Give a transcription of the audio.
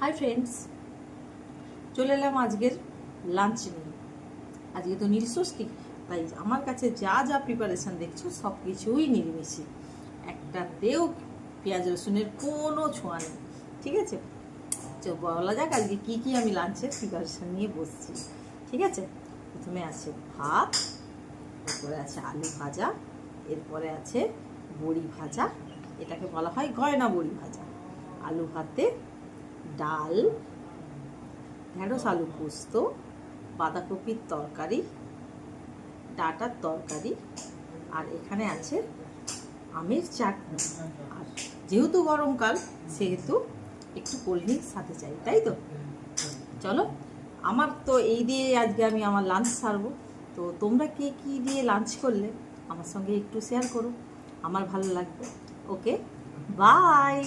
Hi friends, চলে এলাম আজকের লাঞ্চ নিয়ে। আজকে তো নীলষষ্ঠী, তাই আমার কাছে যা যা প্রিপারেশান দেখছো সব কিছুই নিরামিষই, একটাতেও পেঁয়াজ রসুনের কোনো ছোঁয়া নেই। ঠিক আছে, তো বলা যাক আজকে কী কী আমি লাঞ্চের প্রিপারেশান নিয়ে বসছি। ঠিক আছে, প্রথমে আছে ভাত, এরপরে আছে আলু ভাজা, এরপরে আছে বড়ি ভাজা, এটাকে বলা হয় গয়না বড়ি ভাজা, আলু ভাতে ডাল, ঢেঁড়স আলু পোস্ত, বাঁধাকপির তরকারি, ডাঁটার তরকারি, আর এখানে আছে আমের চাটনি। আর যেহেতু গরমকাল সেহেতু একটু কোল্ড ড্রিঙ্কস সাথে চাই, তাই তো। চলো, আমার তো এই দিয়ে আজকে আমি আমার লাঞ্চ সারবো। তো তোমরা কে কী দিয়ে লাঞ্চ করলে আমার সঙ্গে একটু শেয়ার করো, আমার ভালো লাগবে। ওকে, বাই।